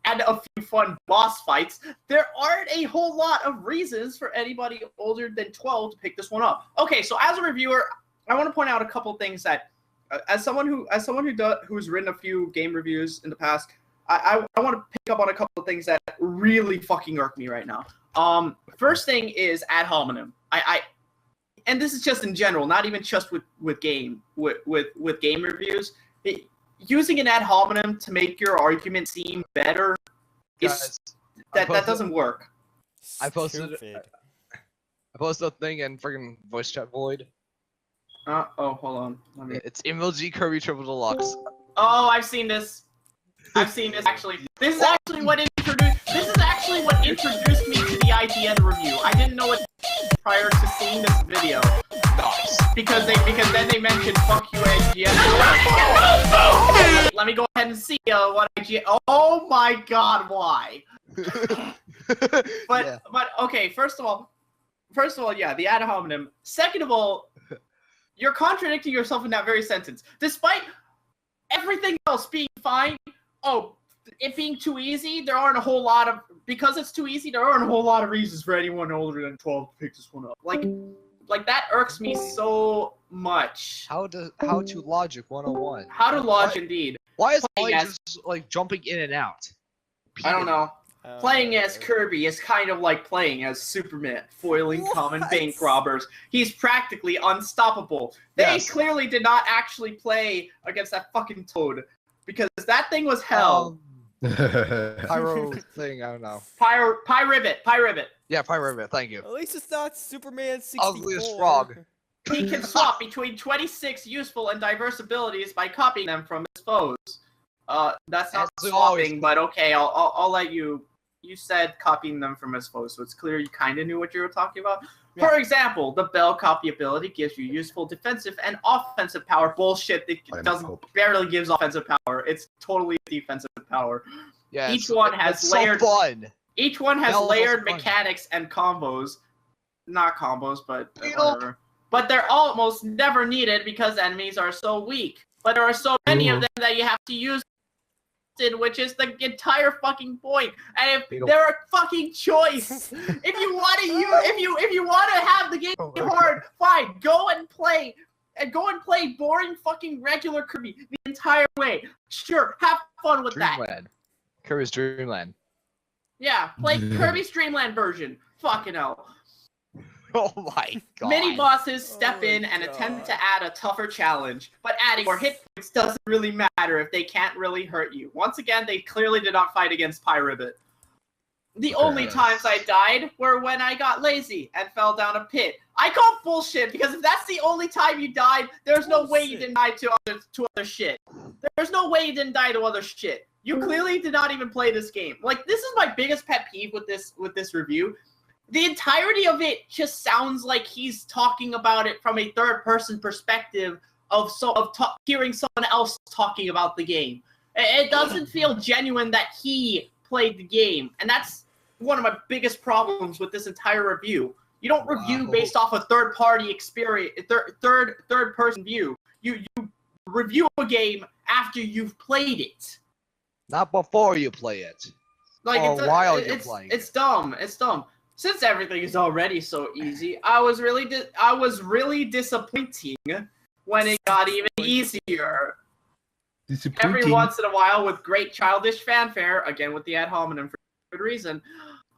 and a few fun boss fights, there aren't a whole lot of reasons for anybody older than 12 to pick this one up. Okay, so as a reviewer, I want to point out a couple things that, as someone who's written a few game reviews in the past, I want to pick up on a couple of things that really fucking irk me right now. First thing is ad hominem. And this is just in general, not even just with game reviews. Using an ad hominem to make your argument seem better that doesn't work. I posted a thing in friggin' voice chat void. Oh, hold on. It's emoji Kirby Triple Deluxe. Oh, I've seen this. Actually. This is actually what introduced me to the idea of the review. I didn't know it prior to seeing this video. Nice. Because then they mentioned fuck you IGN. Let me go ahead and see what IGN. Oh my god, why? But okay, first of all, yeah, the ad hominem. Second of all, you're contradicting yourself in that very sentence. Despite everything else being fine, it being too easy, because it's too easy, there aren't a whole lot of reasons for anyone older than 12 to pick this one up. Like that irks me so much. How to logic 101. How to logic indeed. Why is Ollie just like jumping in and out? I don't know. Playing as Kirby is kind of like playing as Superman, foiling common bank robbers. He's practically unstoppable. They clearly did not actually play against that fucking Toad, because that thing was hell. Pyro thing, I don't know. Pyribbit. Yeah, Pyribbit, thank you. At least it's not Superman 64. Ugliest frog. He can swap between 26 useful and diverse abilities by copying them from his foes. That's not swapping, but okay, I'll let you. You said copying them from his foes, so it's clear you kind of knew what you were talking about. Yeah. For example, the Bell copy ability gives you useful defensive and offensive power. Bullshit, it barely gives offensive power. It's totally defensive power. Yeah, each one has layered mechanics and combos. Not combos, but whatever. But they're almost never needed because enemies are so weak. But there are so many of them that you have to use, which is the entire fucking point. And if there are fucking choice, if you want to have the game hard, fine, go and play boring fucking regular Kirby the entire way. Sure, have fun with that. Kirby's Dreamland. Yeah, play Kirby's Dreamland version. Fucking hell. Oh my god. Mini bosses step in and attempt to add a tougher challenge, but adding more hit points doesn't really matter if they can't really hurt you. Once again, they clearly did not fight against Pyribbit. The only times I died were when I got lazy and fell down a pit. I call bullshit, because if that's the only time you died, there's no way you didn't die to other shit. There's no way you didn't die to other shit. You clearly did not even play this game. Like, this is my biggest pet peeve with this review. The entirety of it just sounds like he's talking about it from a third-person perspective of hearing someone else talking about the game. It doesn't feel genuine that he played the game, and that's one of my biggest problems with this entire review. You don't review based off a third-party experience, third-person view. You review a game after you've played it. Not before you play it. Like, while you're playing it. It's dumb. It's dumb. Since everything is already so easy, I was really disappointing when it got even easier. Every once in a while, with great childish fanfare, again with the ad hominem for good reason,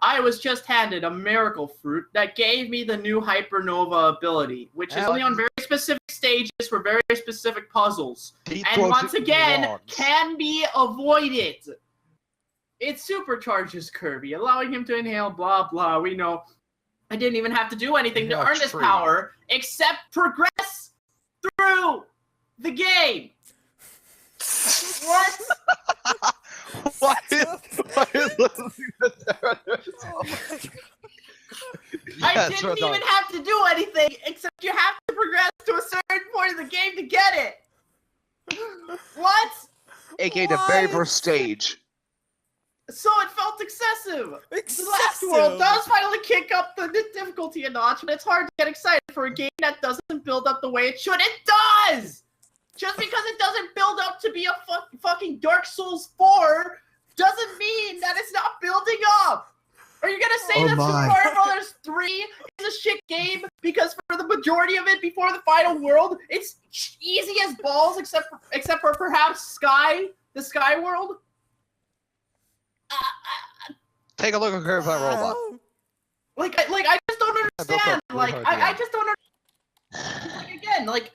I was just handed a miracle fruit that gave me the new Hypernova ability, which is only on very specific stages for very specific puzzles, and once again can be avoided. It supercharges Kirby, allowing him to inhale, blah, blah. We know. I didn't even have to do anything to earn this power, except progress through the game. What? What is listening to I didn't even have to do anything, except you have to progress to a certain point of the game to get it. What? AKA the very first stage. So it felt excessive. The last world does finally kick up the difficulty a notch, but it's hard to get excited for a game that doesn't build up the way it should. It does! Just because it doesn't build up to be a fucking Dark Souls 4 doesn't mean that it's not building up. Are you gonna say that Super Mario Brothers 3 is a shit game because for the majority of it before the final world, it's easy as balls except for perhaps the Sky World? Take a look at Kirby Planet Robot. I just don't understand. I just don't understand.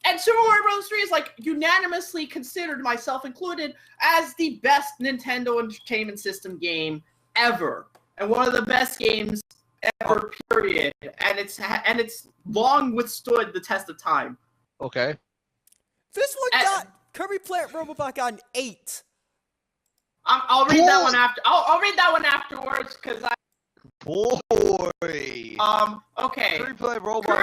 And Super Mario Bros. 3 is unanimously considered, myself included, as the best Nintendo Entertainment System game ever, and one of the best games ever. Period. And it's long withstood the test of time. Okay. This one got Kirby Planet Robot got an 8. I'll read that one after. I'll read that one afterwards because I. Boy. Okay. Kirby Planet Robot.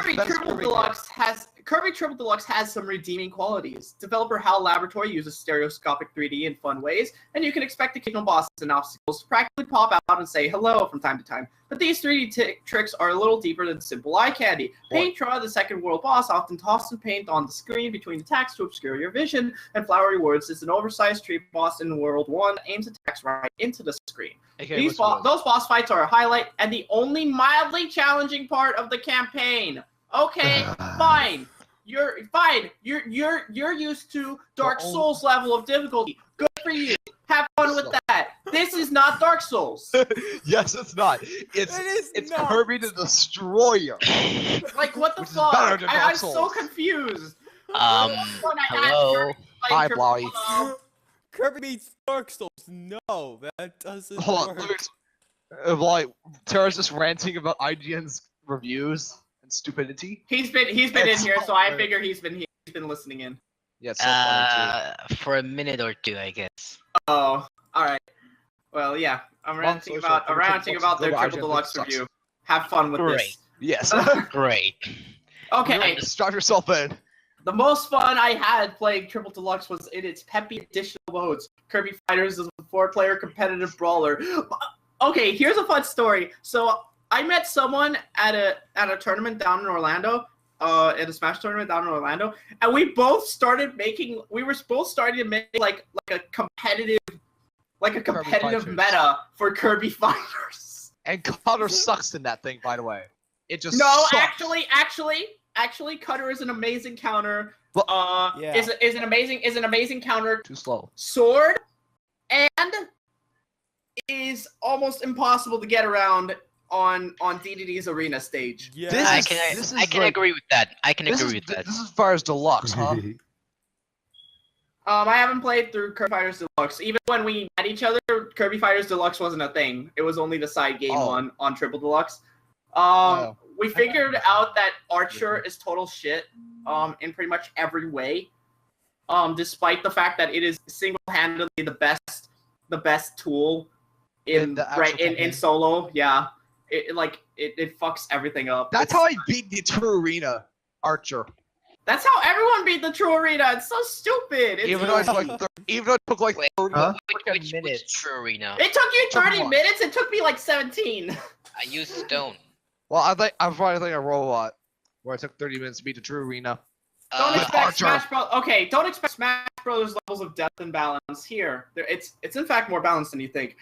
Kirby Triple Deluxe has some redeeming qualities. Developer HAL Laboratory uses stereoscopic 3D in fun ways, and you can expect occasional bosses and obstacles to practically pop out and say hello from time to time. But these 3D tricks are a little deeper than simple eye candy. Paintra, the second world boss, often tosses paint on the screen between attacks to obscure your vision, and Flowery Woods is an oversized tree boss in World 1 that aims attacks right into the screen. Okay, those boss fights are a highlight and the only mildly challenging part of the campaign. Okay, fine. You're fine. You're used to Dark Souls level of difficulty. Good for you. Have fun with that. This is not Dark Souls. Yes, it's not. It's not. Kirby the Destroyer. What the fuck? I'm so confused. Hello. Hi, Blowy. Kirby beats Dark Souls. No, that doesn't Hold on. Tara's just ranting about IGN's reviews and stupidity. He's been in here, so I figure he's been listening in. Yeah, it's so funny too. For a minute or two, I guess. Oh, all right. Well, yeah, I'm ranting about their Triple Deluxe review. Have fun with this. Yes. Great. Okay. Strap yourself in. The most fun I had playing Triple Deluxe was in its peppy additional modes. Kirby Fighters is a 4-player competitive brawler. Okay, here's a fun story. So I met someone at a tournament down in Orlando, at a Smash tournament down in Orlando, and we were both starting to make like a competitive meta for Kirby Fighters. And Cutter sucks in that thing, by the way. It just sucks. Actually, Cutter is an amazing counter. Is an amazing counter. Too slow. Sword, and is almost impossible to get around on DDD's arena stage. Yeah, I can agree with that. This is as far as Deluxe, huh? I haven't played through Kirby Fighters Deluxe. Even when we met each other, Kirby Fighters Deluxe wasn't a thing. It was only the side game on Triple Deluxe. We figured out that Archer is total shit in pretty much every way. Despite the fact that it is single-handedly the best tool in solo. Yeah. It fucks everything up. That's how I beat the True Arena, Archer. That's how everyone beat the True Arena. It's so stupid. Even though it took like 30 minutes. True Arena. It took you 30 minutes. It took me like 17. I used Stone. Well, I'm probably like a robot where I took 30 minutes to beat the True Arena. Don't expect Smash Bros. Okay, don't expect Smash Bros. Levels of depth and balance here. It's in fact more balanced than you think.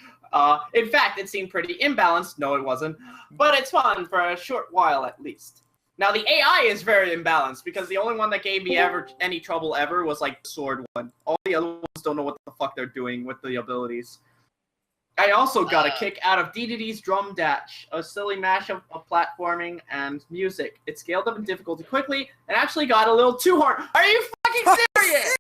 In fact, it seemed pretty imbalanced. No, it wasn't. But it's fun for a short while at least. Now the AI is very imbalanced because the only one that gave me any trouble ever was like Sword one. All the other ones don't know what the fuck they're doing with the abilities. I also got a kick out of DDD's Drum Dash, a silly mashup of platforming and music. It scaled up in difficulty quickly and actually got a little too hard. Are you fucking serious?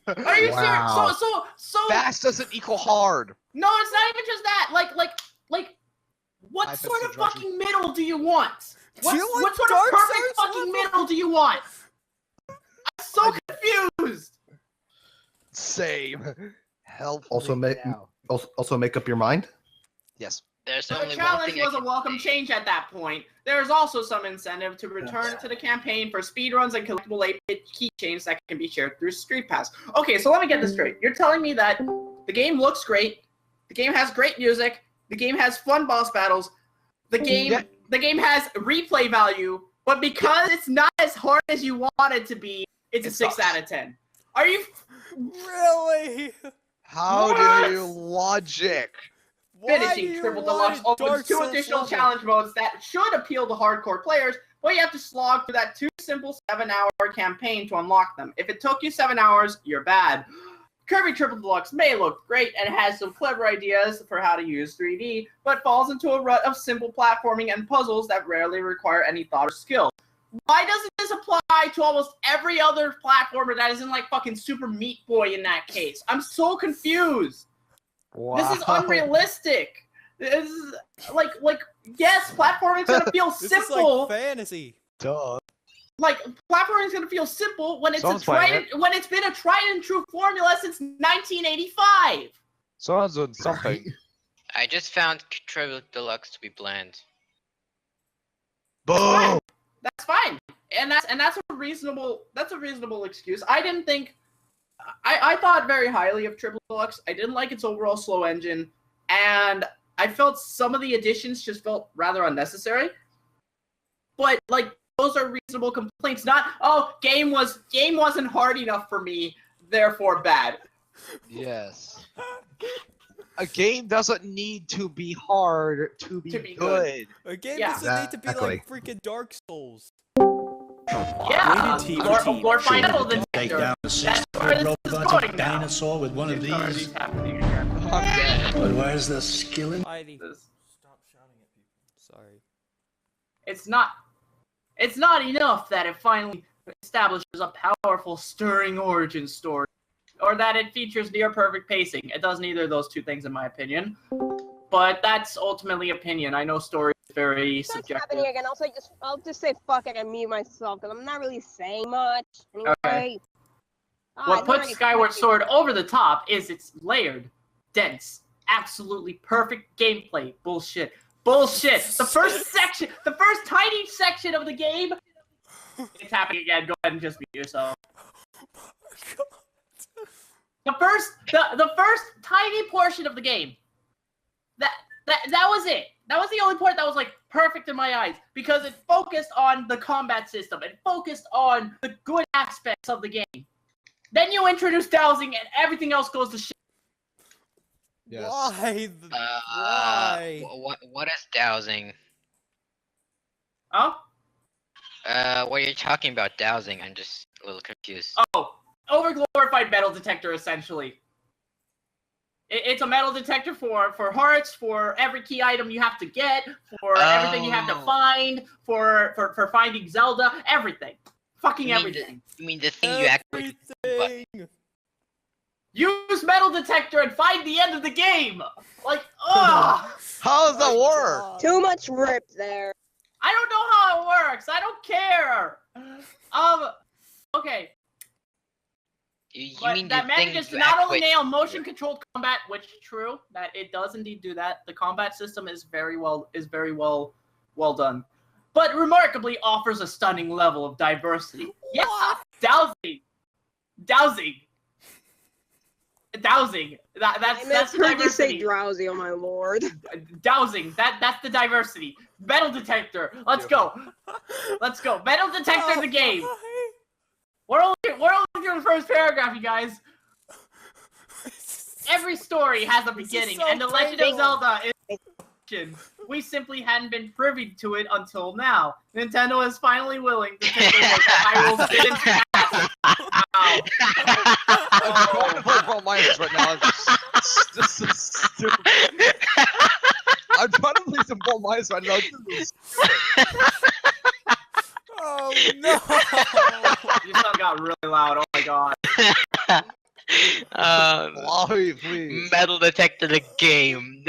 Are you serious? So fast doesn't equal hard. No, it's not even just that. What sort of fucking middle do you want? What sort of perfect fucking middle do you want? I'm so confused. Same. Help. Also make up your mind. Yes. The challenge was a welcome change at that point. There is also some incentive to return to the campaign for speedruns and collectible 8-bit keychains that can be shared through Street Pass. Okay, so let me get this straight. You're telling me that the game looks great, the game has great music, the game has fun boss battles, the game has replay value, but because it's not as hard as you want it to be, it's a 6 out of 10. Are you really? How do you logic? Finishing Triple Deluxe opens 2 additional challenge modes that should appeal to hardcore players, but you have to slog through that 2 simple 7-hour campaign to unlock them. If it took you 7 hours, you're bad. Kirby Triple Deluxe may look great and has some clever ideas for how to use 3D, but falls into a rut of simple platforming and puzzles that rarely require any thought or skill. Why doesn't this apply to almost every other platformer that isn't like fucking Super Meat Boy in that case? I'm so confused. Wow. This is unrealistic. This is like yes, platforming's gonna feel this simple. Is like fantasy. Duh. Like platforming's gonna feel simple when it's when it's been a tried and true formula since 1985. Someone's doing something. I just found Triple Deluxe to be bland. Boom. That's fine, and that's a reasonable excuse. I didn't think. I thought very highly of Triple Deluxe. I didn't like its overall slow engine, and I felt some of the additions just felt rather unnecessary. But like those are reasonable complaints. Not game wasn't hard enough for me, therefore bad. Yes. A game doesn't need to be hard to be good. A game doesn't need to be like freaking Dark Souls. Yeah, or Final Detector. Take down a 6-foot robotic dinosaur with one of these. But where's the skill in? Stop shouting at people. Sorry. It's not enough that it finally establishes a powerful, stirring origin story, or that it features near-perfect pacing. It does neither of those two things, in my opinion. But that's ultimately opinion. I know story is very subjective. Happening again. I'll just say fuck it and mute myself because I'm not really saying much. Anyway. Okay. What puts Skyward Sword over the top is its layered, dense, absolutely perfect gameplay. Bullshit. Bullshit. The first tiny section of the game. It's happening again. Go ahead and just mute yourself. The first tiny portion of the game. That was it. That was the only part that was like perfect in my eyes because it focused on the combat system. It focused on the good aspects of the game. Then you introduce Dowsing and everything else goes to shit. Yes. Why? Why? What is Dowsing? Huh? What you're talking about Dowsing? I'm just a little confused. Oh, overglorified metal detector essentially. It's a metal detector for hearts, for every key item you have to get, for everything you have to find, for finding Zelda, everything. Fucking everything. You mean the thing you actually... Use metal detector and find the end of the game! Like, ugh! How does that work? Too much rip there. I don't know how it works! I don't care! Okay. You mean that manages to not only nail motion-controlled combat, which is true, that it does indeed do that. The combat system is very well done, but remarkably offers a stunning level of diversity. Yeah, Dowsing. That's the diversity. You say drowsy, oh my lord. Dowsing. That's the diversity. Metal detector. Let's go. Metal detector the game. We're only through the first paragraph, you guys. Every story has a beginning, and The Legend of Zelda is we simply hadn't been privy to it until now. Nintendo is finally willing to take a look at Hyrule's hidden past. I'm trying to play Brawl Minus right now. It's just so stupid. I'm trying to play some Brawl Minus right now. Oh no! Your son got really loud. Oh my god. Why, please? Metal detector the game.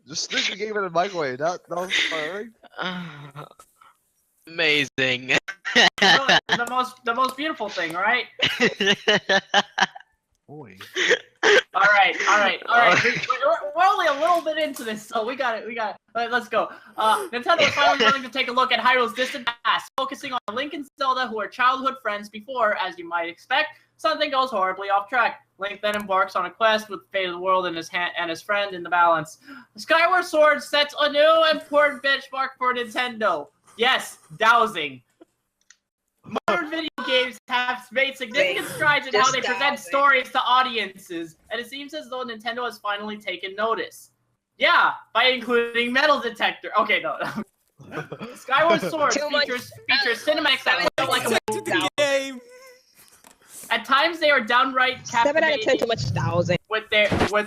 Just stick the game in the microwave. That was fine. Amazing. the most beautiful thing, right? Boy. All right. We're only a little bit into this, so we got it. All right, let's go. Nintendo is finally willing to take a look at Hyrule's distant past, focusing on Link and Zelda, who are childhood friends before, as you might expect, something goes horribly off track. Link then embarks on a quest with the fate of the world and his friend in the balance. Skyward Sword sets a new important benchmark for Nintendo. Yes, Dowsing. Modern video games have made significant strides in how they present stories to audiences, and it seems as though Nintendo has finally taken notice. Yeah, by including Metal Detector. Okay, no. Skyward Sword features cinematics that feel like a movie. At times, they are downright captivating 7 out of 10 too much Dowsing. with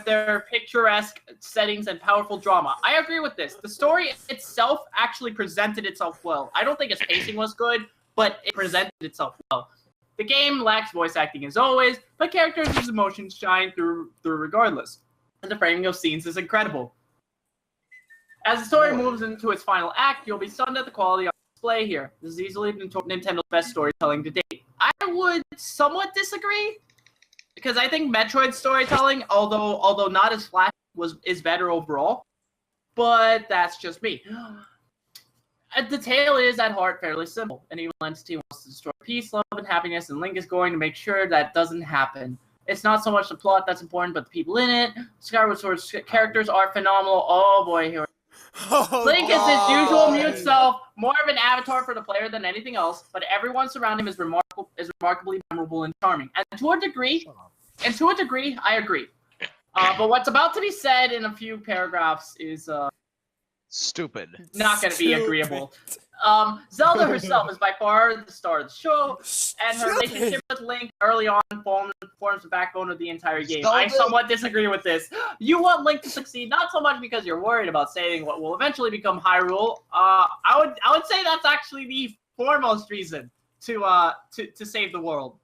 their picturesque settings and powerful drama. I agree with this. The story itself actually presented itself well. I don't think its pacing was good, but it presented itself well. The game lacks voice acting as always, but characters whose emotions shine through regardless. And the framing of scenes is incredible. As the story moves into its final act, you'll be stunned at the quality of display here. This is easily Nintendo's best storytelling to date. I would somewhat disagree, because I think Metroid's storytelling, although not as flashy, is better overall. But that's just me. The tale is at heart fairly simple. An evil entity wants to destroy peace, love, and happiness, and Link is going to make sure that doesn't happen. It's not so much the plot that's important, but the people in it. Skyward Sword's characters are phenomenal. Oh boy, here. Link is his usual mute self, more of an avatar for the player than anything else, but everyone surrounding him is remarkably memorable and charming. And to a degree, I agree. But what's about to be said in a few paragraphs is stupid. Not going to be agreeable. Zelda herself is by far the star of the show, and her relationship with Link early on forms the backbone of the entire game. I somewhat disagree with this. You want Link to succeed, not so much because you're worried about saving what will eventually become Hyrule. I would say that's actually the foremost reason to save the world.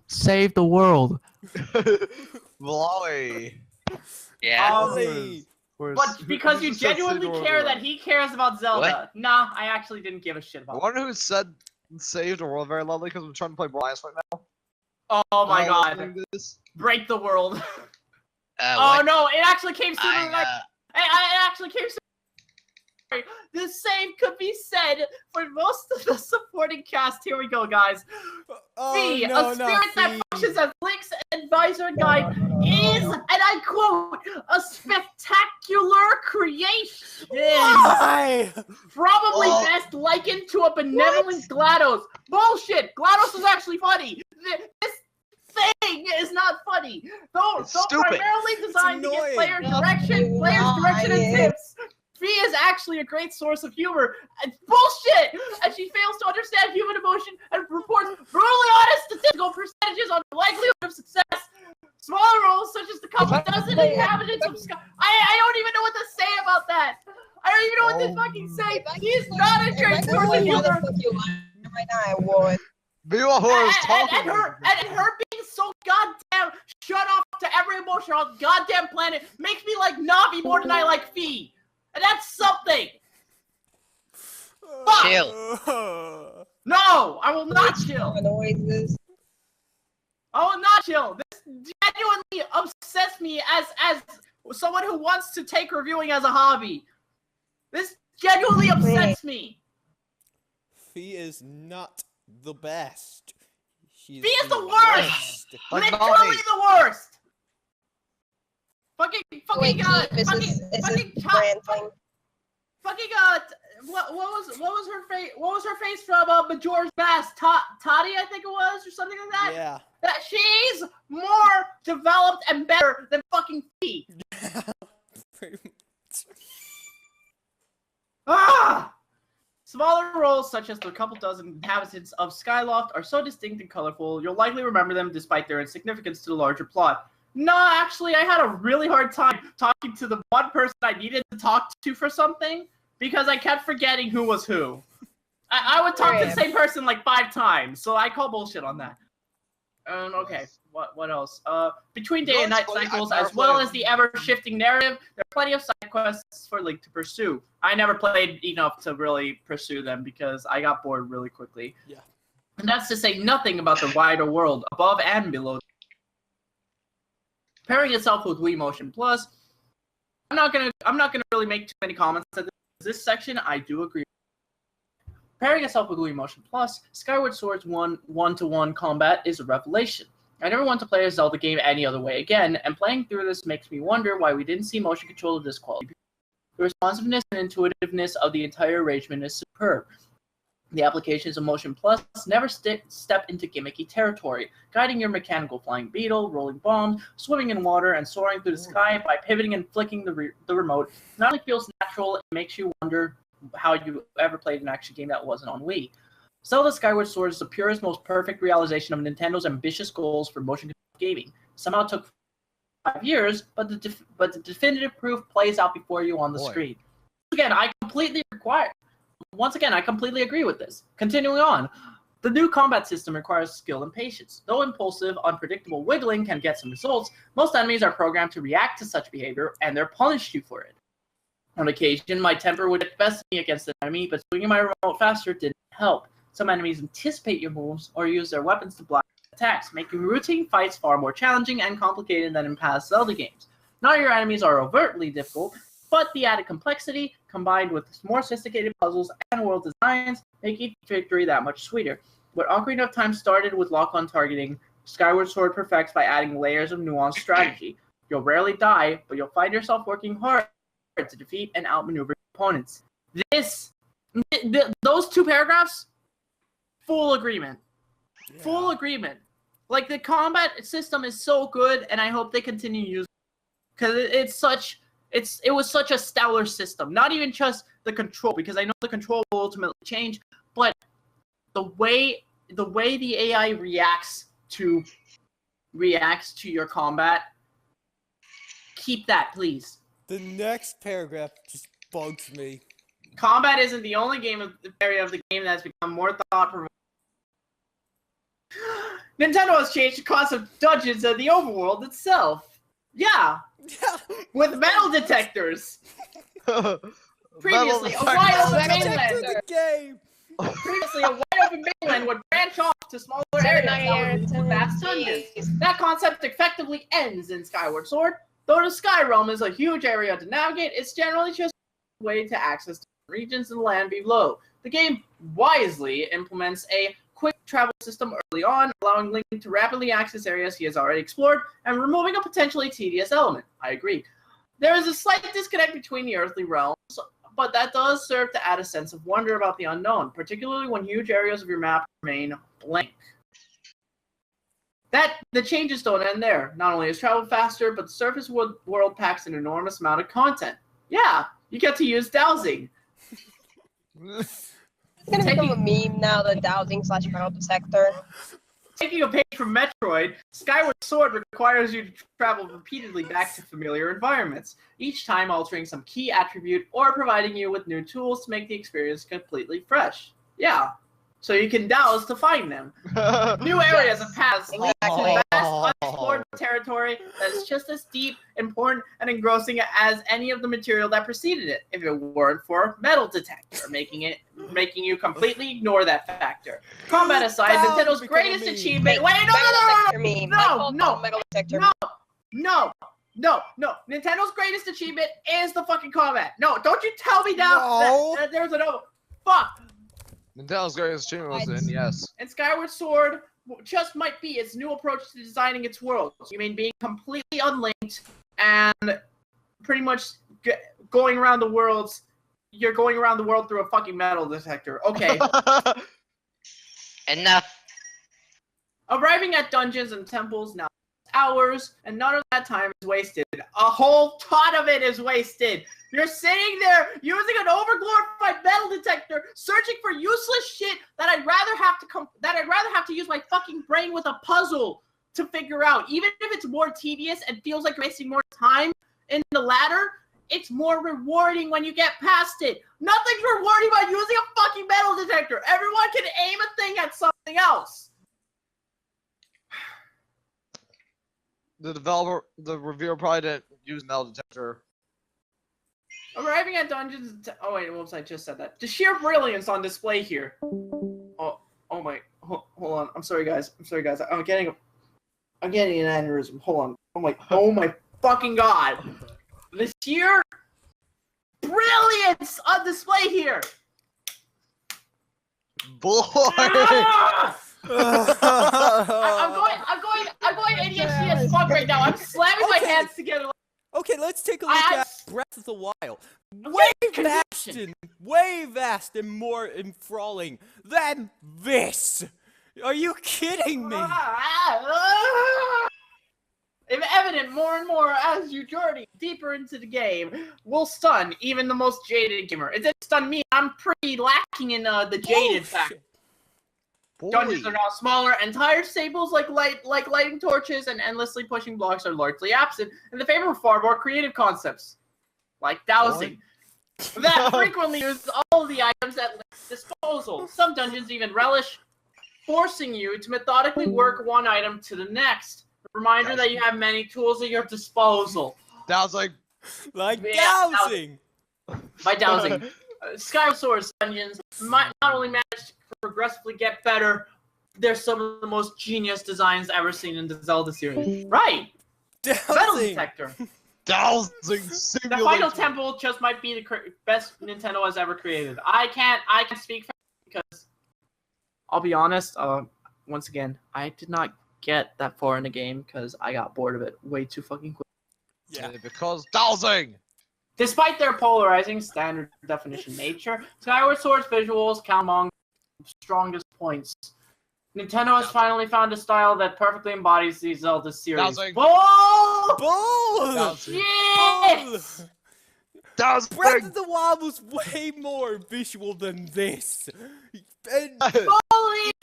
Save the world. Blowy. Yeah. But because you genuinely care that he cares about Zelda. What? Nah, I actually didn't give a shit about I wonder who said save the world very loudly because I'm trying to play Bryce right now. Oh my god. Break the world. Oh no, it actually came sooner than it actually came sooner. The same could be said for most of the supporting cast. Here we go, guys. Fee, a spirit that functions as Link's advisor and guide, is, and I quote, a spectacular creation. Why? Probably best likened to a benevolent GLaDOS. Bullshit! GLaDOS is actually funny. This thing is not funny. Though primarily designed to get player direction and tips. Fee is actually a great source of humor. Bullshit! And she fails to understand human emotion and reports brutally honest statistical percentages on the likelihood of success. Smaller roles, such as the couple dozen inhabitants of Sky. I don't even know what to say about that. I don't even know what to fucking say. He's not a great source of humor. Right now, I would. And her being so goddamn shut off to every emotion on the goddamn planet makes me like Navi more than I like Fee. And that's something! Chill. No! I will not chill! Noises. I will not chill! This genuinely upsets me as someone who wants to take reviewing as a hobby. This genuinely upsets me! Fee is not the best. Fee is the worst! Literally the worst! What was her face from Majora's Mask? Toddy, I think it was, or something like that. Yeah. That she's more developed and better than fucking Fee. Pretty much. Smaller roles, such as the couple dozen inhabitants of Skyloft, are so distinct and colorful, you'll likely remember them despite their insignificance to the larger plot. No, actually, I had a really hard time talking to the one person I needed to talk to for something, because I kept forgetting who was who. I would talk to the same person like 5 times, so I call bullshit on that. Okay, what else? Between day and night cycles, as well as the ever-shifting narrative, there are plenty of side quests for Link to pursue. I never played enough to really pursue them because I got bored really quickly. Yeah. And that's to say nothing about the wider world, above and below. Pairing itself with Wii Motion Plus, I'm not gonna really make too many comments at this section. I do agree. Pairing itself with Wii Motion Plus, Skyward Sword's one-to-one combat is a revelation. I never want to play a Zelda game any other way again, and playing through this makes me wonder why we didn't see motion control of this quality. The responsiveness and intuitiveness of the entire arrangement is superb. The applications of Motion Plus never step into gimmicky territory, guiding your mechanical flying beetle, rolling bombs, swimming in water, and soaring through the sky by pivoting and flicking the remote. Not only feels natural, it makes you wonder how you ever played an action game that wasn't on Wii. Zelda Skyward Sword is the purest, most perfect realization of Nintendo's ambitious goals for motion gaming. Somehow took 5 years, but the definitive proof plays out before you on the screen. Again, I completely agree with this. Continuing on, the new combat system requires skill and patience. Though impulsive, unpredictable wiggling can get some results, most enemies are programmed to react to such behavior, and they're punished you for it. On occasion, my temper would get the best of me against an enemy, but swinging my remote faster didn't help. Some enemies anticipate your moves or use their weapons to block attacks, making routine fights far more challenging and complicated than in past Zelda games. Not all your enemies are overtly difficult, but the added complexity, combined with more sophisticated puzzles and world designs, make each victory that much sweeter. What Ocarina of Time started with lock-on targeting, Skyward Sword perfects by adding layers of nuanced strategy. You'll rarely die, but you'll find yourself working hard to defeat and outmaneuver opponents. Those 2 paragraphs, full agreement. Yeah. Full agreement. Like, the combat system is so good, and I hope they continue using it, because it was such a stellar system. Not even just the control, because I know the control will ultimately change, but the way the AI reacts to your combat, keep that, please. The next paragraph just bugs me. Combat isn't the only area of the game that's become more thought-provoking. Nintendo has changed the concept of dungeons and the overworld itself. Yeah. With metal detectors. Previously, a wide open mainland would branch off to smaller areas with vast dungeons. That concept effectively ends in Skyward Sword. Though the Sky Realm is a huge area to navigate, it's generally just a way to access regions and land below. The game wisely implements a quick travel system early on, allowing Link to rapidly access areas he has already explored, and removing a potentially tedious element. I agree. There is a slight disconnect between the earthly realms, but that does serve to add a sense of wonder about the unknown, particularly when huge areas of your map remain blank. The changes don't end there. Not only is travel faster, but the surface world packs an enormous amount of content. Yeah, you get to use Dowsing. It's gonna become a meme now, the Dowsing/metal detector. Taking a page from Metroid, Skyward Sword requires you to travel repeatedly back to familiar environments, each time altering some key attribute or providing you with new tools to make the experience completely fresh. Yeah, so you can douse to find them. New areas and paths lead to vast unexplored territory that's just as deep, important, and engrossing as any of the material that preceded it, if it weren't for Metal Detector, making you completely ignore that factor. Combat aside, Nintendo's greatest achievement. No. Nintendo's greatest achievement is the fucking combat. No, don't you tell me now that there's another. Fuck. Nintendo's greatest achievement was in, yes. And Skyward Sword just might be its new approach to designing its world. You mean being completely unlinked and pretty much going around the world. You're going around the world through a fucking metal detector. Okay. Enough. Arriving at dungeons and temples now hours, and none of that time is wasted. A whole ton of it is wasted. You're sitting there using an overglorified metal detector, searching for useless shit that I'd rather have to use my fucking brain with a puzzle to figure out. Even if it's more tedious and feels like you're wasting more time in the latter, it's more rewarding when you get past it. Nothing's rewarding about using a fucking metal detector. Everyone can aim a thing at something else. The reviewer probably didn't use metal detector. Arriving at dungeons. Oh wait, whoops! I just said that. The sheer brilliance on display here. Oh my! Hold on. I'm sorry, guys. I'm getting an aneurysm. Hold on. Oh my fucking god! The sheer brilliance on display here. Boy. I'm going ADHD as fuck right now. I'm slamming my hands together. Okay, let's take a look at Breath of the Wild. Wave action! Wave action! fast and more enthralling than this. Are you kidding me? If evident more and more as you journey deeper into the game, will stun even the most jaded gamer. It didn't stun me. I'm pretty lacking in the jaded factor. Dungeons are now smaller, and tire staples like lighting torches and endlessly pushing blocks are largely absent in the favor of far more creative concepts, like dowsing, that frequently use all of the items at Link's disposal. Some dungeons even relish forcing you to methodically work one item to the next. A reminder that you have many tools at your disposal. Dowsing. Like dowsing. By dowsing. Skyward Sword dungeons might not only manage to progressively get better, they're some of the most genius designs ever seen in the Zelda series. Right! Metal Detector. Dowsing simulator. The Final Temple just might be the best Nintendo has ever created. I can't speak for it because I'll be honest, once again, I did not get that far in the game because I got bored of it way too fucking quick. Yeah, because dowsing! Despite their polarizing standard definition nature, Skyward Sword's visuals count among the strongest points. Nintendo has finally found a style that perfectly embodies the Zelda series. Dowsing! Bull! Shit! Dowsing! Breath of the Wild was way more visual than this. And I've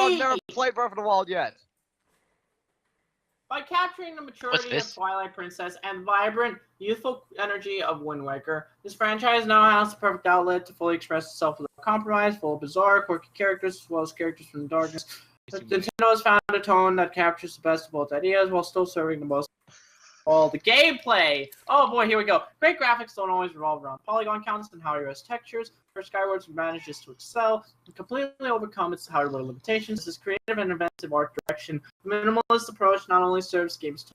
never played Breath of the Wild yet. By capturing the maturity of Twilight Princess and vibrant, youthful energy of Wind Waker, this franchise now has the perfect outlet to fully express itself without compromise, full of bizarre, quirky characters, as well as characters from the darkness. Nintendo has found a tone that captures the best of both ideas while still serving the most all the gameplay. Oh boy, here we go. Great graphics don't always revolve around polygon counts and high-res textures. For Skyward manages to excel and completely overcome its hardware limitations. This creative and inventive art direction, minimalist approach not only serves games to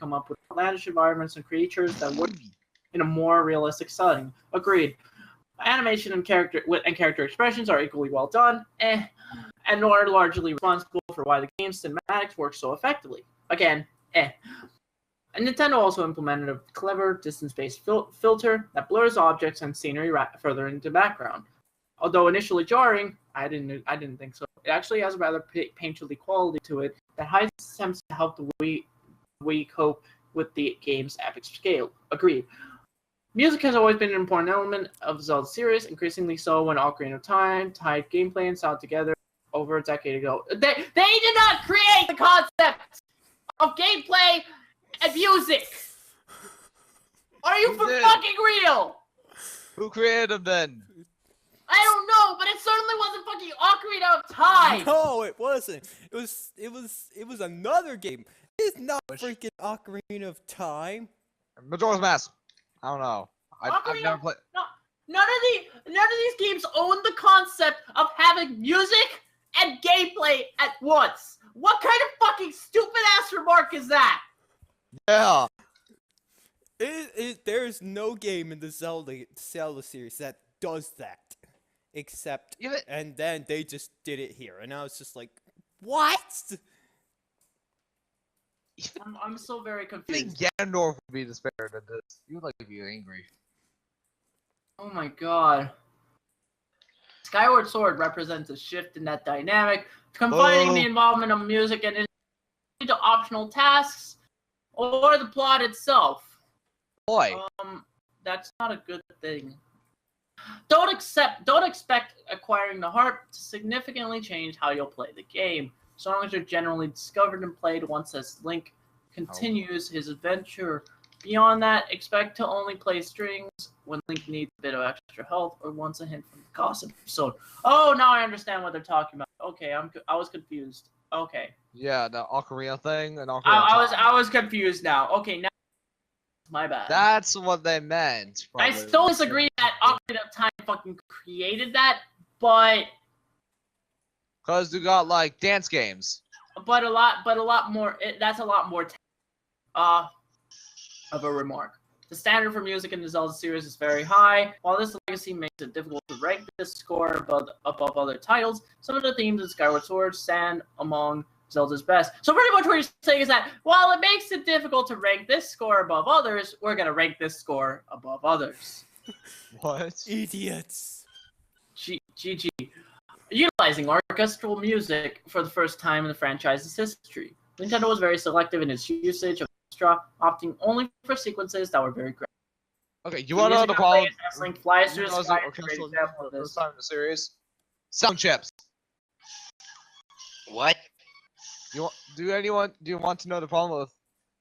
come up with outlandish environments and creatures that would be in a more realistic setting. Agreed. Animation and character expressions are equally well done, and are largely responsible for why the game's cinematics work so effectively. Again, And Nintendo also implemented a clever distance-based filter that blurs objects and scenery further into the background. Although initially jarring, I didn't think so. It actually has a rather painterly quality to it that hides attempts to help the Wii cope with the game's epic scale. Agreed. Music has always been an important element of the Zelda series, increasingly so when Ocarina of Time tied gameplay and sound together over a decade ago. They did not create the concept of gameplay and music! Are you for fucking real? Who created them then? I don't know, but it certainly wasn't fucking Ocarina of Time! No, it wasn't. It was another game. It's not freaking Ocarina of Time. Majora's Mask. I don't know. I've never played. No, none of these games own the concept of having music and gameplay at once. What kind of fucking stupid ass remark is that? Yeah. There's no game in the Zelda series that does that. Except, and then they just did it here, and I was just like, what? I'm so very confused. I think Ganondorf would be despaired at this. He would like to be angry. Oh my god. Skyward Sword represents a shift in that dynamic, confining the involvement of music and into optional tasks or the plot itself. Boy. That's not a good thing. Don't expect acquiring the harp to significantly change how you'll play the game. Songs are generally discovered and played once as Link continues his adventure. Beyond that, expect to only play strings when Link needs a bit of extra health or wants a hint from the gossip episode. Oh, now I understand what they're talking about. Okay, I was confused. Okay. Yeah, the Ocarina thing and Ocarina. I was confused now. Okay, now my bad. That's what they meant. I still disagree that Ocarina of Time fucking created that, but because you got like dance games. But a lot more. That's a lot more of a remark. The standard for music in the Zelda series is very high. While this legacy makes it difficult to rank this score above other titles, some of the themes of Skyward Sword stand among Zelda's best. So pretty much what you're saying is that while it makes it difficult to rank this score above others, we're gonna rank this score above others. What? Idiots. GG. Utilizing orchestral music for the first time in the franchise's history. Nintendo was very selective in its usage of orchestra, opting only for sequences that were very great. Okay, you want to know the problem? Flies through the sky, great example of this. First time in the series. Sound chips. What? Do you want to know the problem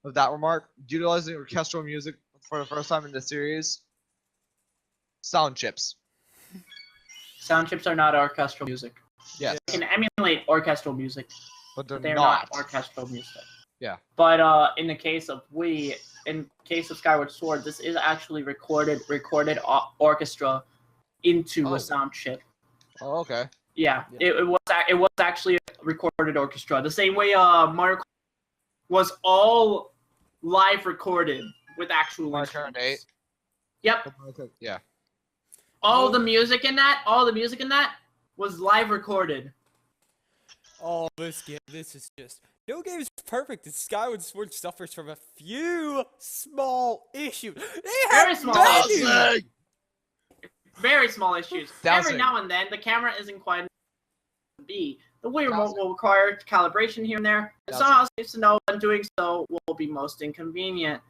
with that remark? Utilizing orchestral music for the first time in the series. Sound chips. Sound chips are not orchestral music. Yes. They can emulate orchestral music, but they're not orchestral music. Yeah. But in the case of Skyward Sword, this is actually recorded orchestra into a sound chip. Oh, okay. Yeah. It was actually a recorded orchestra. The same way Mario Kart was all live recorded with actual instruments. Yep. Yeah. All the music in that was live recorded. Oh, this is just... No game is perfect, and Skyward Sword suffers from a few small issues. Very small issues. Very small issues. Every now and then, the camera isn't quite to be. The Wii remote will require calibration here and there. And somehow seems to know when doing so will be most inconvenient.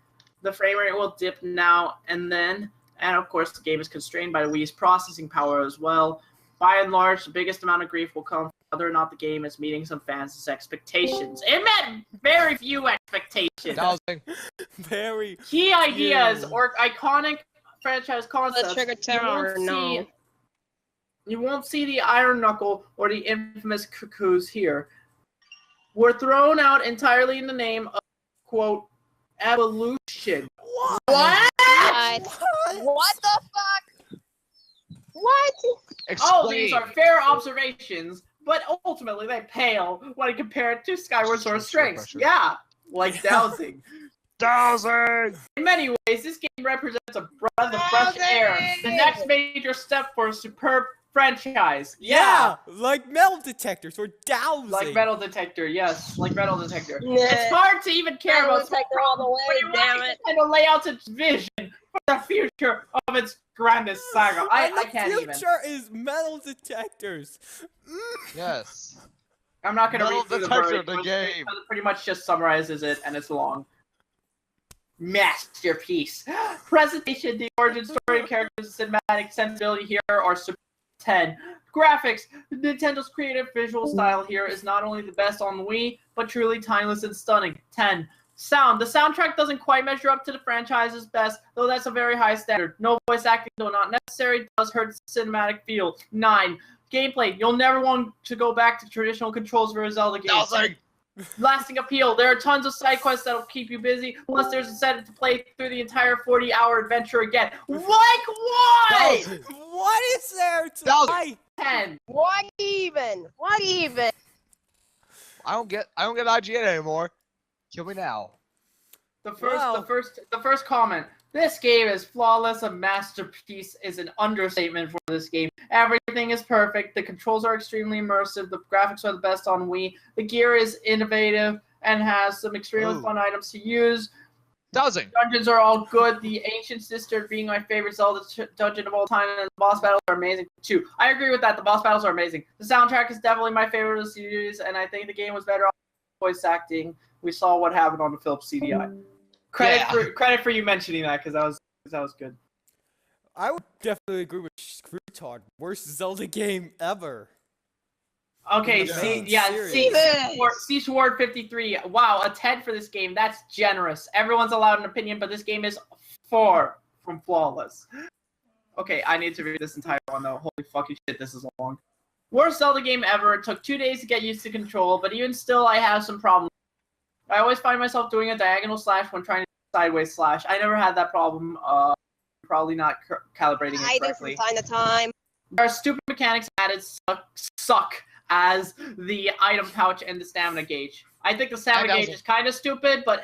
The frame rate will dip now and then. And of course, the game is constrained by the Wii's processing power as well. By and large, the biggest amount of grief will come from whether or not the game is meeting some fans' expectations. It met very few expectations. Dowsing. Very key ideas or iconic franchise concepts. You won't see the Iron Knuckle or the infamous cuckoos here. Were thrown out entirely in the name of, quote, evolution. What? What the fuck? What? All these are fair observations, but ultimately they pale when compared to Skyward Sword's strengths. Yeah, like Dowsing. Dowsing! In many ways, this game represents a breath of fresh air. The next major step for a superb franchise. Yeah, like metal detectors or Dowsing. Like metal detector, yes, like metal detector. Yeah. It's hard to even care about detector all the way. Damn it! And to lay out its vision for the future of its grandest saga. I can't even. The future is metal detectors. Yes. I'm not gonna read through the game. It pretty much just summarizes it, and it's long. Masterpiece. Presentation, the origin story, characters, cinematic sensibility here are 10. Graphics. Nintendo's creative visual style here is not only the best on the Wii, but truly timeless and stunning. 10. Sound. The soundtrack doesn't quite measure up to the franchise's best, though that's a very high standard. No voice acting, though not necessary, does hurt the cinematic feel. 9. Gameplay. You'll never want to go back to traditional controls for a Zelda game. Lasting appeal. There are tons of side quests that'll keep you busy, plus there's incentive to play through the entire 40-hour adventure again. Like what? What is there to like? 10. What even? What even? I don't get IGN anymore. Kill me now. The first comment. This game is flawless. A masterpiece is an understatement for this game. Everything is perfect. The controls are extremely immersive. The graphics are the best on Wii. The gear is innovative and has some extremely fun items to use. Dowsing. Dungeons are all good. The Ancient Sister being my favorite Zelda dungeon of all time, and the boss battles are amazing too. I agree with that. The boss battles are amazing. The soundtrack is definitely my favorite of the series, and I think the game was better off voice acting. We saw what happened on the Philips CDI. Credit for you mentioning that, because that was good. I would definitely agree with Screwtard. Worst Zelda game ever. Okay, C Sword 53. Wow, a 10 for this game. That's generous. Everyone's allowed an opinion, but this game is far from flawless. Okay, I need to read this entire one though. Holy fucking shit, this is long. Worst Zelda game ever. It took 2 days to get used to control, but even still, I have some problems. I always find myself doing a diagonal slash when trying to sideways slash. I never had that problem. Probably not calibrating it correctly. I do from time to time. There are stupid mechanics added suck as the item pouch and the stamina gauge. I think the stamina gauge is kind of stupid, but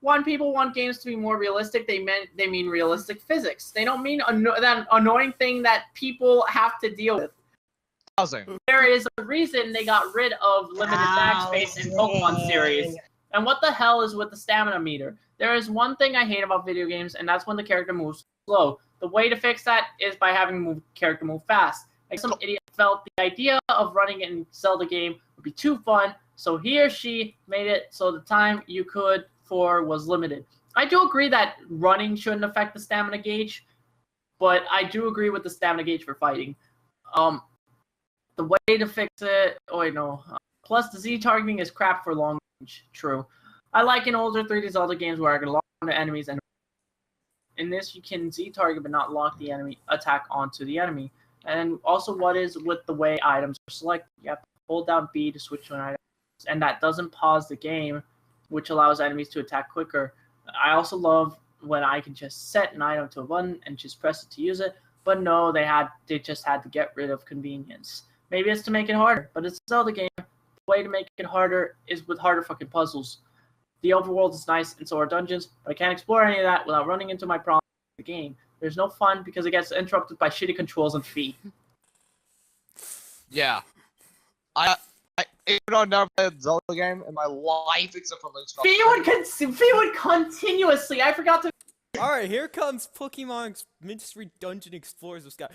when people want games to be more realistic, they mean realistic physics. They don't mean that annoying thing that people have to deal with. There is a reason they got rid of limited backspace in Pokemon series. And what the hell is with the stamina meter? There is one thing I hate about video games, and that's when the character moves slow. The way to fix that is by having the character move fast. Like some idiot felt the idea of running in Zelda game would be too fun, so he or she made it so the time you could for was limited. I do agree that running shouldn't affect the stamina gauge, but I do agree with the stamina gauge for fighting. The way to fix it, oh wait, no. Plus, the Z targeting is crap for long range. True. I like in older 3D Zelda games where I can lock onto enemies, and in this you can Z target but not lock the enemy attack onto the enemy. And also, what is with the way items are selected? You have to hold down B to switch to an item, and that doesn't pause the game, which allows enemies to attack quicker. I also love when I can just set an item to a button and just press it to use it, but no, they just had to get rid of convenience. Maybe it's to make it harder, but it's a Zelda game. The way to make it harder is with harder fucking puzzles. The overworld is nice, and so are dungeons, but I can't explore any of that without running into my problems with the game. There's no fun because it gets interrupted by shitty controls and feet. Yeah. I never played a Zelda game in my life except for Link's Fee would continuously. I forgot to. All right, here comes Pokemon Mystery Dungeon Explorers of Sky.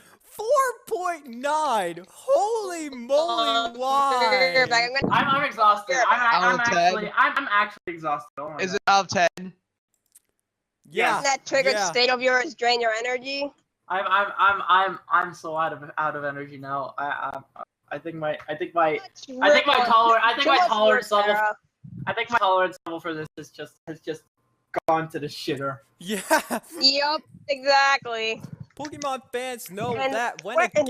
4.9. Holy moly! Why? I'm exhausted. I'm actually exhausted. Oh Is it out of 10? Yeah. Doesn't that triggered state of yours drain your energy? I'm so out of energy now. I think my tolerance level for this has just gone to the shitter. Yeah. Yep, exactly. Pokemon fans know And that when we're a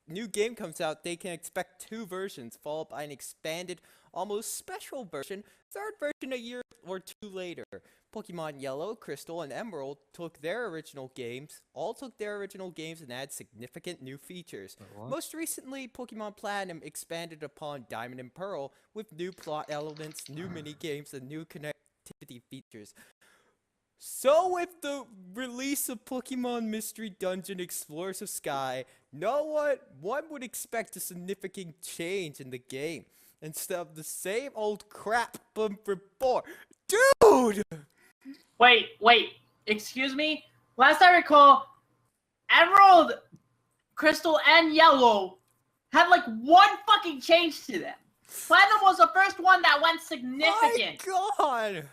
new game comes out, they can expect 2 versions, followed by an expanded, almost special version, 3rd version a year or 2 later. Pokemon Yellow, Crystal, and Emerald took their original games and added significant new features. Most recently, Pokemon Platinum expanded upon Diamond and Pearl with new plot elements, new mini-games, and new connectivity features. So with the release of Pokemon Mystery Dungeon Explorers of Sky, one would expect a significant change in the game, instead of the same old crap from before. Dude! Wait, excuse me? Last I recall, Emerald, Crystal, and Yellow had like 1 fucking change to them. Platinum was the first one that went significant. My God!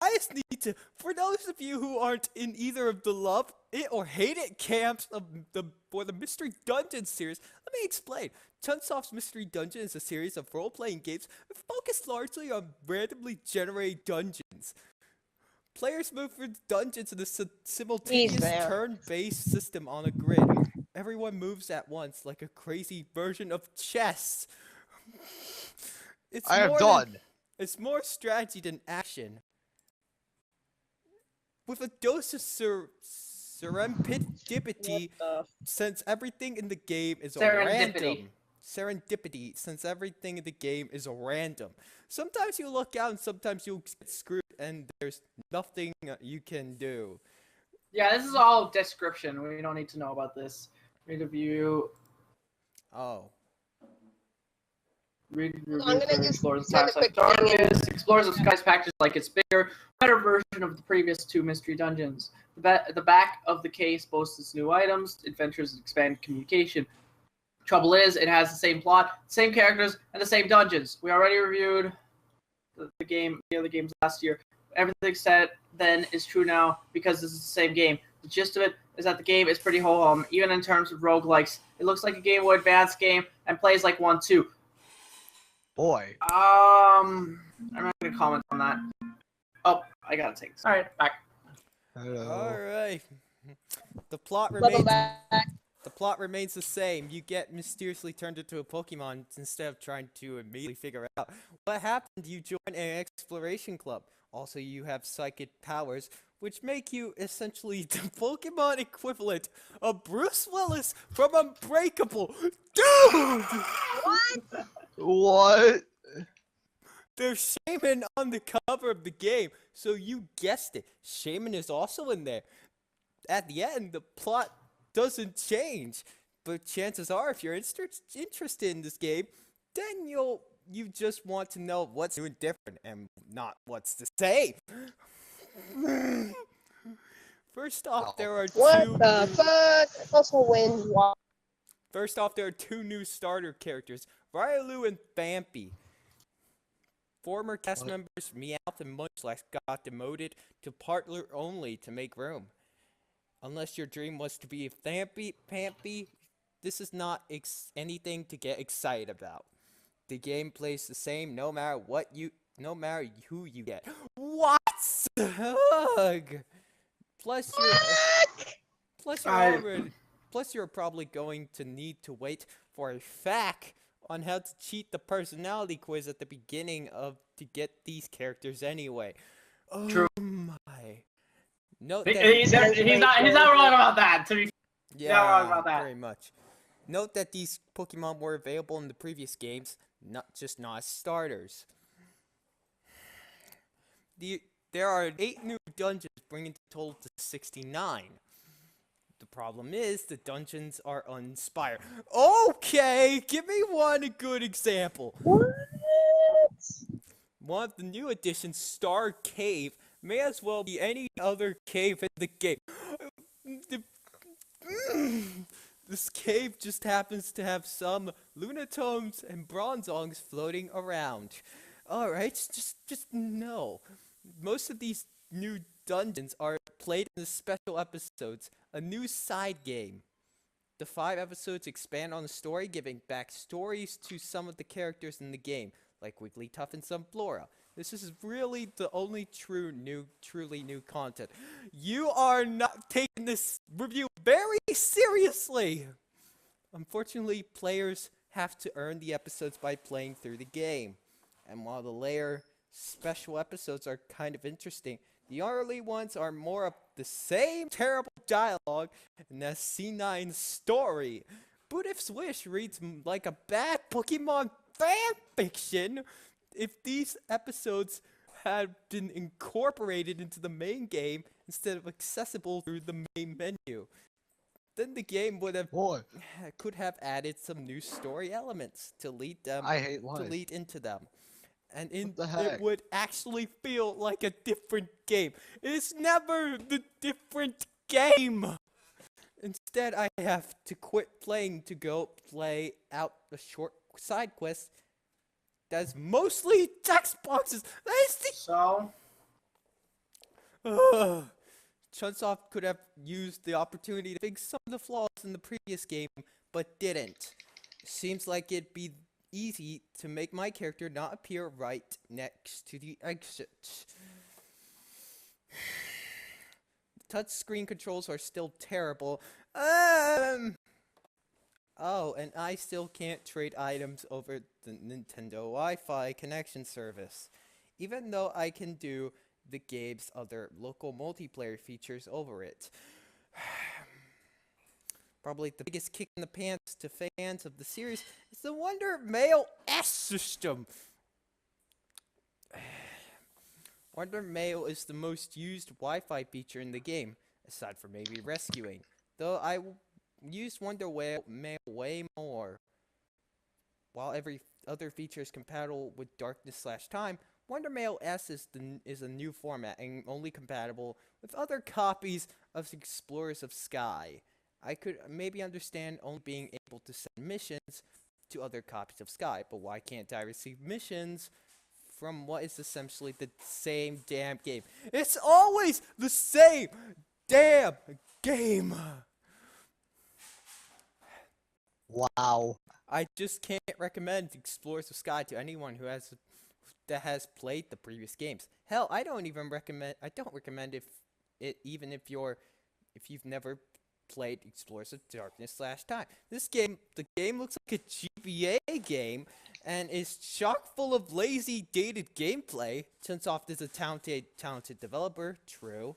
I just need to, for those of you who aren't in either of the love it or hate it camps for the Mystery Dungeon series, let me explain. Chunsoft's Mystery Dungeon is a series of role-playing games focused largely on randomly generated dungeons. Players move through dungeons in a simultaneous turn-based system on a grid. Everyone moves at once like a crazy version of chess. It's more strategy than action. With a dose of serendipity, since everything in the game is random. Serendipity, since everything in the game is random. Sometimes you look out and sometimes you'll get screwed and there's nothing you can do. Yeah, this is all description. We don't need to know about this. Read review. Oh. Read review for Explorers of Sky Darkness. Explorers of Sky's package like it's bigger, better version of the previous 2 mystery dungeons. The back of the case boasts its new items, adventures, and expanded communication. Trouble is, it has the same plot, same characters, and the same dungeons. We already reviewed the other games last year. Everything said then is true now because this is the same game. The gist of it is that the game is pretty ho-hum, even in terms of roguelikes. It looks like a Game Boy Advance game and plays like one too. Boy. I'm not gonna comment on that. Oh, I gotta take this. Alright, back. Hello. Alright. The plot remains the same. You get mysteriously turned into a Pokemon instead of trying to immediately figure out what happened. You join an exploration club. Also, you have psychic powers, which make you essentially the Pokemon equivalent of Bruce Willis from Unbreakable. Dude! What? There's Shaman on the cover of the game, so you guessed it. Shaman is also in there. At the end, the plot doesn't change, but chances are, if you're interested in this game, then you just want to know what's new and different, and not what's the same. First off, there are What two. the fuck? Also win. First off, there are two new starter characters, Ryalu and Vampy. Former cast members Meowth and Munchlax got demoted to partner only to make room. Unless your dream was to be a Vampy, this is not anything to get excited about. The game plays the same no matter who you get. What? Ugh. Plus you're probably going to need to wait for a fact on how to cheat the personality quiz at the beginning to get these characters anyway. True. Oh my. Note He's that not wrong about that. To be yeah, not wrong about that. very much. Note that these Pokemon were available in the previous games, not as starters. There are 8 new dungeons, bringing the total to 69. The problem is, the dungeons are uninspired. Okay, give me one good example. What? One of the new additions, Star Cave, may as well be any other cave in the game. This cave just happens to have some Lunatomes and Bronzongs floating around. Alright, just no. Most of these new dungeons are played in the special episodes, a new side game. The 5 episodes expand on the story, giving backstories to some of the characters in the game, like Wigglytuff and Sunflora. This is really the only truly new content. You are not taking this review very seriously! Unfortunately, players have to earn the episodes by playing through the game. And while the later special episodes are kind of interesting, the early ones are more of the same terrible dialogue and a C9 story. Buddhif's Wish reads like a bad Pokemon fanfiction. If these episodes had been incorporated into the main game instead of accessible through the main menu, then the game could have added some new story elements to lead into them. And it would actually feel like a different game. It's never the different game! Instead, I have to quit playing to go play out a short side quest that's mostly text boxes. So? Chunsoft could have used the opportunity to fix some of the flaws in the previous game, but didn't. Seems like it'd be easy to make my character not appear right next to the exit. Touchscreen controls are still terrible. Oh, and I still can't trade items over the Nintendo Wi-Fi connection service, even though I can do the game's other local multiplayer features over it. Probably the biggest kick in the pants to fans of the series is the Wonder Mail S system. Wonder Mail is the most used Wi-Fi feature in the game, aside from maybe rescuing. Though I used Wonder Mail way more. While every other feature is compatible with Darkness/Time, Wonder Mail S is a new format and only compatible with other copies of Explorers of Sky. I could maybe understand only being able to send missions to other copies of Sky, but why can't I receive missions from what is essentially the same damn game? It's always the same damn game! Wow. I just can't recommend Explorers of Sky to anyone that has played the previous games. Hell, I don't recommend even if you've never played Explorers of Darkness/Time. The game looks like a GBA game and is chock full of lazy, dated gameplay. Chunsoft is a talented developer, true.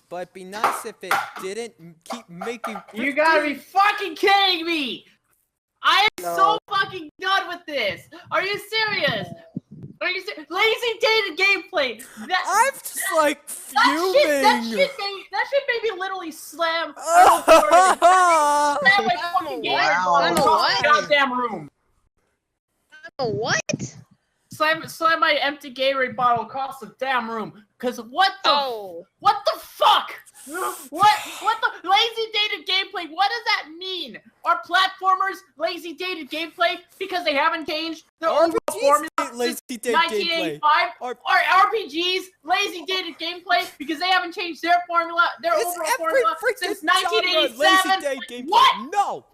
But it'd be nice if it didn't keep making. You gotta be fucking kidding me! I am so fucking done with this! Are you serious? Lazy dated gameplay! I'm just like fuming! That shit made me literally slam my fucking game across the goddamn room! What? Slam my empty Gatorade bottle across the damn room. Cause what the fuck? What the lazy dated gameplay? What does that mean? Are platformers lazy dated gameplay because they haven't changed their overall formula since 1985? Are RPGs lazy dated gameplay because they haven't changed their formula, their overall formula since 1987? What? No.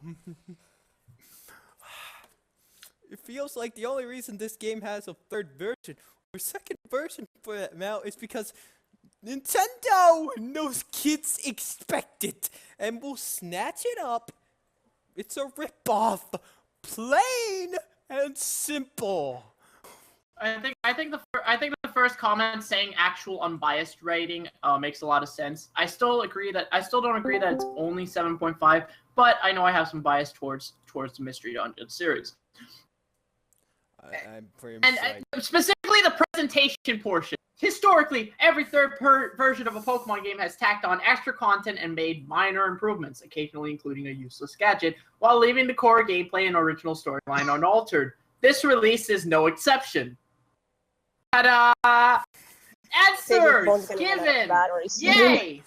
It feels like the only reason this game has a third version or second version for that now is because Nintendo knows kids expect it and will snatch it up. It's a ripoff, plain and simple. I think the first comment saying actual unbiased rating makes a lot of sense. I still don't agree that it's only 7.5, but I know I have some bias towards the Mystery Dungeon series. I'm pretty much specifically the presentation portion. Historically, every third version of a Pokemon game has tacked on extra content and made minor improvements, occasionally including a useless gadget, while leaving the core gameplay and original storyline unaltered. This release is no exception. Ta-da! Answers given! Yay!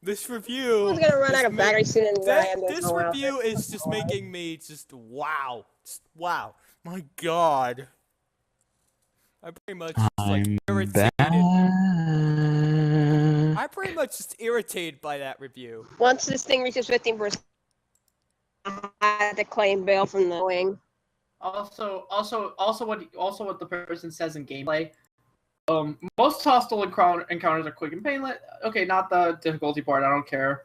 This review. Who's gonna run out of battery soon anyway? This review is just making me just wow. Wow. My God. I'm pretty much just like irritated. I'm pretty much just irritated by that review. Once this thing reaches 15%, I have to claim bail from the wing. Also what the person says in gameplay. Most hostile encounters are quick and painless. Okay, not the difficulty part. I don't care.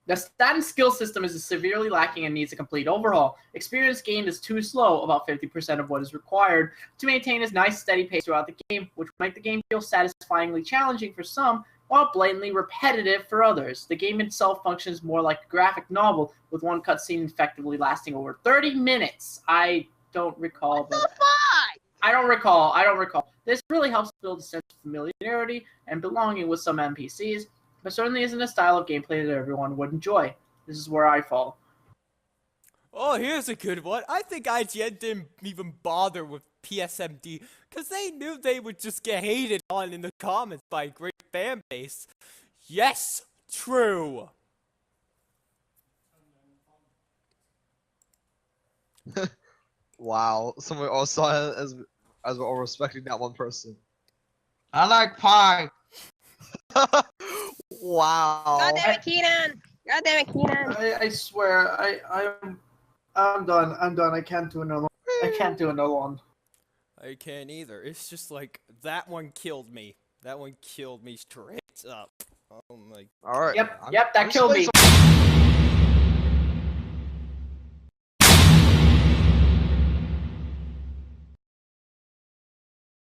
The stat and skill system is severely lacking and needs a complete overhaul. Experience gained is too slow, about 50% of what is required, to maintain a nice steady pace throughout the game, which will make the game feel satisfyingly challenging for some, while blatantly repetitive for others. The game itself functions more like a graphic novel, with one cutscene effectively lasting over 30 minutes. I don't recall. What the fuck? I don't recall. This really helps build a sense of familiarity and belonging with some NPCs, but certainly isn't a style of gameplay that everyone would enjoy. This is where I fall. Oh, here's a good one. I think IGN didn't even bother with PSMD, because they knew they would just get hated on in the comments by a great fan base. Yes, true. Wow, someone also as we're all respecting that one person. I like pie. Wow. God damn it, Keenan! God damn it, Keenan! I swear, I'm done. I can't do another one. I can't either. It's just like, that one killed me. That one killed me straight up. Oh my. Alright. Yep, that killed me.